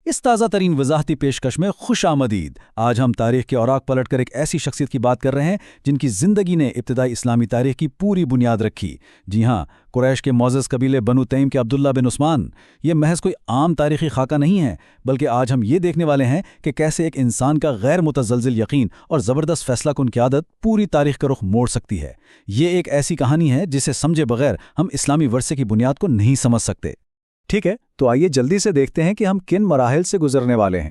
اس تازہ ترین وضاحتی پیشکش میں خوش آمدید۔ آج ہم تاریخ کے اوراق پلٹ کر ایک ایسی شخصیت کی بات کر رہے ہیں جن کی زندگی نے ابتدائی اسلامی تاریخ کی پوری بنیاد رکھی۔ جی ہاں، قریش کے معزز قبیلے بنو تیم کے عبداللہ بن عثمان۔ یہ محض کوئی عام تاریخی خاکہ نہیں ہے، بلکہ آج ہم یہ دیکھنے والے ہیں کہ کیسے ایک انسان کا غیر متزلزل یقین اور زبردست فیصلہ کن قیادت پوری تاریخ کا رخ موڑ سکتی ہے۔ یہ ایک ایسی کہانی ہے جسے سمجھے بغیر ہم اسلامی ورثے کی بنیاد کو نہیں سمجھ سکتے۔ ٹھیک ہے، تو آئیے جلدی سے دیکھتے ہیں کہ ہم کن مراحل سے گزرنے والے ہیں۔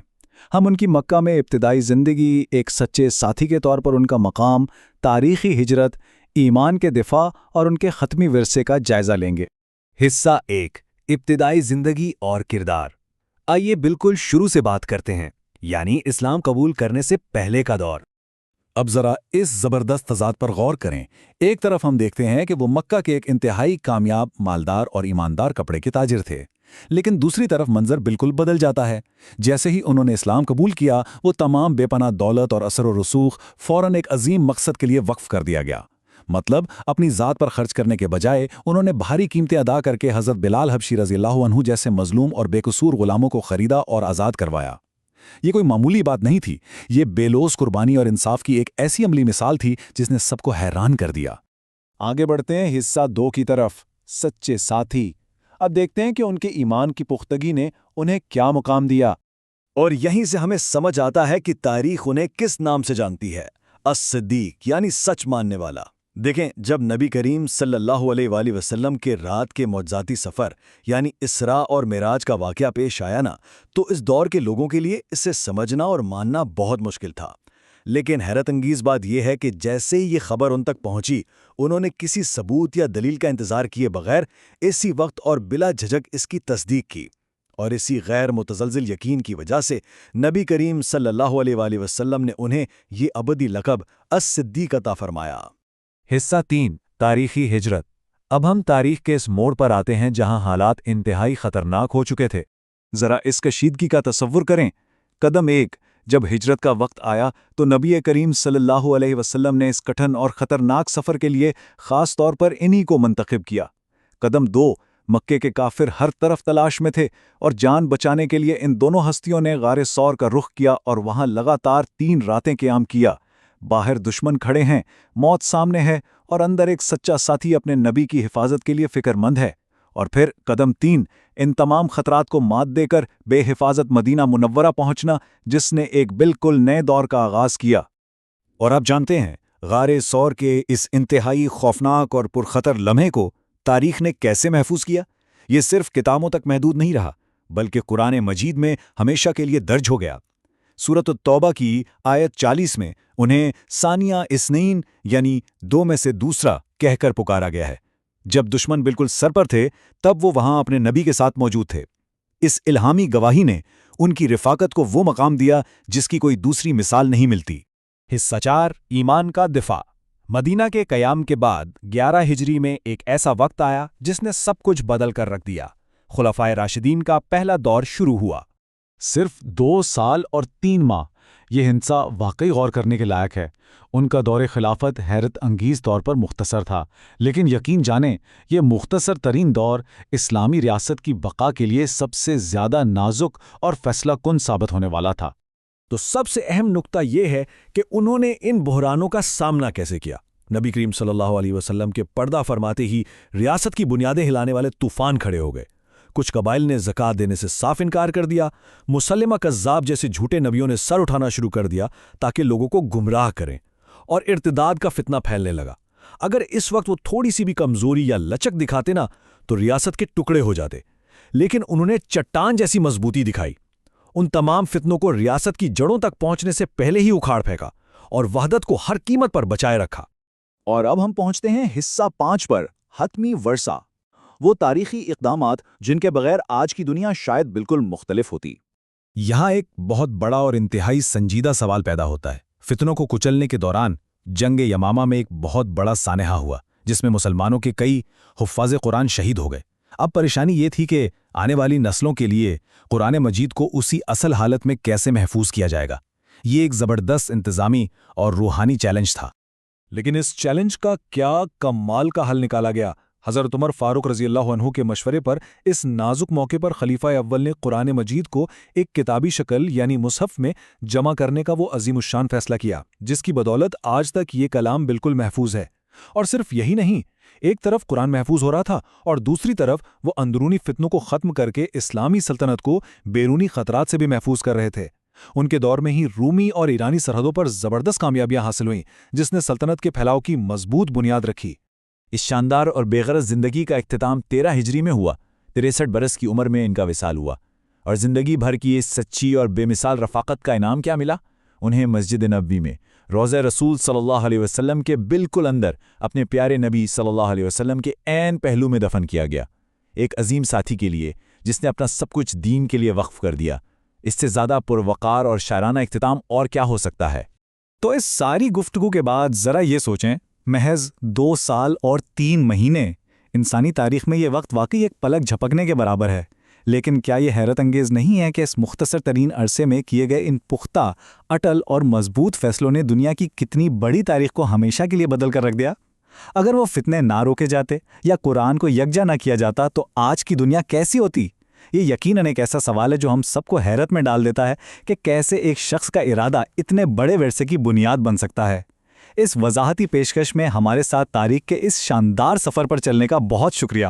ہم ان کی مکہ میں ابتدائی زندگی، ایک سچے ساتھی کے طور پر ان کا مقام، تاریخی ہجرت، ایمان کے دفاع اور ان کے ختمی ورثے کا جائزہ لیں گے۔ حصہ 1، ابتدائی زندگی اور کردار۔ آئیے بالکل شروع سے بات کرتے ہیں، یعنی اسلام قبول کرنے سے پہلے کا دور۔ اب ذرا اس زبردست تضاد پر غور کریں۔ ایک طرف ہم دیکھتے ہیں کہ وہ مکہ کے ایک انتہائی کامیاب، مالدار اور ایماندار کپڑے کے تاجر تھے، لیکن دوسری طرف منظر بالکل بدل جاتا ہے۔ جیسے ہی انہوں نے اسلام قبول کیا، وہ تمام بے پناہ دولت اور اثر و رسوخ فوراً ایک عظیم مقصد کے لیے وقف کر دیا گیا۔ مطلب اپنی ذات پر خرچ کرنے کے بجائے انہوں نے بھاری قیمتیں ادا کر کے حضرت بلال حبشی رضی اللہ عنہ جیسے مظلوم اور بے قصور غلاموں کو خریدا اور آزاد کروایا۔ یہ کوئی معمولی بات نہیں تھی، یہ بے لوث قربانی اور انصاف کی ایک ایسی عملی مثال تھی جس نے سب کو حیران کر دیا۔ آگے بڑھتے ہیں حصہ 2 کی طرف، سچے ساتھی۔ اب دیکھتے ہیں کہ ان کے ایمان کی پختگی نے انہیں کیا مقام دیا۔ اور یہیں سے ہمیں سمجھ آتا ہے کہ تاریخ انہیں کس نام سے جانتی ہے، الصدیق، یعنی سچ ماننے والا۔ دیکھیں، جب نبی کریم صلی اللہ علیہ وآلہ وسلم کے رات کے معجزاتی سفر یعنی اسراء اور معراج کا واقعہ پیش آیا نا، تو اس دور کے لوگوں کے لیے اسے سمجھنا اور ماننا بہت مشکل تھا۔ لیکن حیرت انگیز بات یہ ہے کہ جیسے ہی یہ خبر ان تک پہنچی، انہوں نے کسی ثبوت یا دلیل کا انتظار کیے بغیر اسی وقت اور بلا جھجک اس کی تصدیق کی، اور اسی غیر متزلزل یقین کی وجہ سے نبی کریم صلی اللہ علیہ وآلہ وسلم نے انہیں یہ ابدی لقب الصدیق عطا فرمایا۔ حصہ 3، تاریخی ہجرت۔ اب ہم تاریخ کے اس موڑ پر آتے ہیں جہاں حالات انتہائی خطرناک ہو چکے تھے۔ ذرا اس کشیدگی کا تصور کریں۔ قدم 1، جب ہجرت کا وقت آیا تو نبی کریم صلی اللہ علیہ وسلم نے اس کٹھن اور خطرناک سفر کے لیے خاص طور پر انہی کو منتخب کیا۔ قدم 2، مکے کے کافر ہر طرف تلاش میں تھے اور جان بچانے کے لیے ان دونوں ہستیوں نے غار ثور کا رخ کیا اور وہاں لگاتار 3 راتیں قیام کیا۔ باہر دشمن کھڑے ہیں، موت سامنے ہے، اور اندر ایک سچا ساتھی اپنے نبی کی حفاظت کے لیے فکر مند ہے۔ اور پھر قدم 3، ان تمام خطرات کو مات دے کر بے حفاظت مدینہ منورہ پہنچنا، جس نے ایک بالکل نئے دور کا آغاز کیا۔ اور آپ جانتے ہیں، غار ثور کے اس انتہائی خوفناک اور پرخطر لمحے کو تاریخ نے کیسے محفوظ کیا؟ یہ صرف کتابوں تک محدود نہیں رہا، بلکہ قرآن مجید میں ہمیشہ کے لیے درج ہو گیا۔ سورۃ التوبہ کی آیت 40 میں انہیں ثانیہ اثنین، یعنی 2 میں سے دوسرا کہہ کر پکارا گیا ہے۔ جب دشمن بالکل سر پر تھے، تب وہ وہاں اپنے نبی کے ساتھ موجود تھے۔ اس الہامی گواہی نے ان کی رفاقت کو وہ مقام دیا جس کی کوئی دوسری مثال نہیں ملتی۔ حصہ 4، ایمان کا دفاع۔ مدینہ کے قیام کے بعد 11 ہجری میں ایک ایسا وقت آیا جس نے سب کچھ بدل کر رکھ دیا۔ خلفائے راشدین کا پہلا دور شروع ہوا۔ صرف 2 سال اور 3 ماہ، یہ ہندسہ واقعی غور کرنے کے لائق ہے۔ ان کا دور خلافت حیرت انگیز طور پر مختصر تھا، لیکن یقین جانیں یہ مختصر ترین دور اسلامی ریاست کی بقا کے لیے سب سے زیادہ نازک اور فیصلہ کن ثابت ہونے والا تھا۔ تو سب سے اہم نقطہ یہ ہے کہ انہوں نے ان بحرانوں کا سامنا کیسے کیا۔ نبی کریم صلی اللہ علیہ وسلم کے پردہ فرماتے ہی ریاست کی بنیادیں ہلانے والے طوفان کھڑے ہو گئے۔ کچھ قبائل نے زکوٰۃ دینے سے صاف انکار کر دیا۔ مسلمہ کذاب جیسے جھوٹے نبیوں نے سر اٹھانا شروع کر دیا تاکہ لوگوں کو گمراہ کریں، اور ارتداد کا فتنہ پھیلنے لگا۔ اگر اس وقت وہ تھوڑی سی بھی کمزوری یا لچک دکھاتے نا تو ریاست کے ٹکڑے ہو جاتے، لیکن انہوں نے چٹان جیسی مضبوطی دکھائی۔ ان تمام فتنوں کو ریاست کی جڑوں تک پہنچنے سے پہلے ہی اکھاڑ پھینکا اور وحدت کو ہر قیمت پر بچائے رکھا۔ اور اب ہم پہنچتے ہیں حصہ 5 پر، حتمی ورثہ۔ وہ تاریخی اقدامات جن کے بغیر آج کی دنیا شاید بالکل مختلف ہوتی۔ یہاں ایک بہت بڑا اور انتہائی سنجیدہ سوال پیدا ہوتا ہے۔ فتنوں کو کچلنے کے دوران جنگ یمامہ میں ایک بہت بڑا سانحہ ہوا جس میں مسلمانوں کے کئی حفاظ قرآن شہید ہو گئے۔ اب پریشانی یہ تھی کہ آنے والی نسلوں کے لیے قرآن مجید کو اسی اصل حالت میں کیسے محفوظ کیا جائے گا۔ یہ ایک زبردست انتظامی اور روحانی چیلنج تھا۔ لیکن اس چیلنج کا کیا کمال کا حل نکالا گیا۔ حضرت عمر فاروق رضی اللہ عنہ کے مشورے پر اس نازک موقع پر خلیفہ اول نے قرآن مجید کو ایک کتابی شکل یعنی مصحف میں جمع کرنے کا وہ عظیم الشان فیصلہ کیا، جس کی بدولت آج تک یہ کلام بالکل محفوظ ہے۔ اور صرف یہی نہیں، ایک طرف قرآن محفوظ ہو رہا تھا اور دوسری طرف وہ اندرونی فتنوں کو ختم کر کے اسلامی سلطنت کو بیرونی خطرات سے بھی محفوظ کر رہے تھے۔ ان کے دور میں ہی رومی اور ایرانی سرحدوں پر زبردست کامیابیاں حاصل ہوئیں، جس نے سلطنت کے پھیلاؤ کی مضبوط بنیاد رکھی۔ اس شاندار اور بے غرض زندگی کا اختتام 13 ہجری میں ہوا۔ 63 برس کی عمر میں ان کا وصال ہوا، اور زندگی بھر کی اس سچی اور بے مثال رفاقت کا انعام کیا ملا؟ انہیں مسجد نبوی میں روضہ رسول صلی اللہ علیہ وسلم کے بالکل اندر اپنے پیارے نبی صلی اللہ علیہ وسلم کے عین پہلو میں دفن کیا گیا، ایک عظیم ساتھی کے لیے جس نے اپنا سب کچھ دین کے لیے وقف کر دیا۔ اس سے زیادہ پروقار اور شاعرانہ اختتام اور کیا ہو سکتا ہے؟ تو اس ساری گفتگو کے بعد ذرا یہ سوچیں، محض 2 سال اور 3 مہینے، انسانی تاریخ میں یہ وقت واقعی ایک پلک جھپکنے کے برابر ہے۔ لیکن کیا یہ حیرت انگیز نہیں ہے کہ اس مختصر ترین عرصے میں کیے گئے ان پختہ، اٹل اور مضبوط فیصلوں نے دنیا کی کتنی بڑی تاریخ کو ہمیشہ کے لیے بدل کر رکھ دیا؟ اگر وہ فتنے نہ روکے جاتے یا قرآن کو یکجا نہ کیا جاتا تو آج کی دنیا کیسی ہوتی؟ یہ یقیناً ایک ایسا سوال ہے جو ہم سب کو حیرت میں ڈال دیتا ہے کہ کیسے ایک شخص کا ارادہ اتنے بڑے ورثے کی بنیاد بن سکتا ہے۔ اس وضاحتی پیشکش میں ہمارے ساتھ تاریخ کے اس شاندار سفر پر چلنے کا بہت شکریہ۔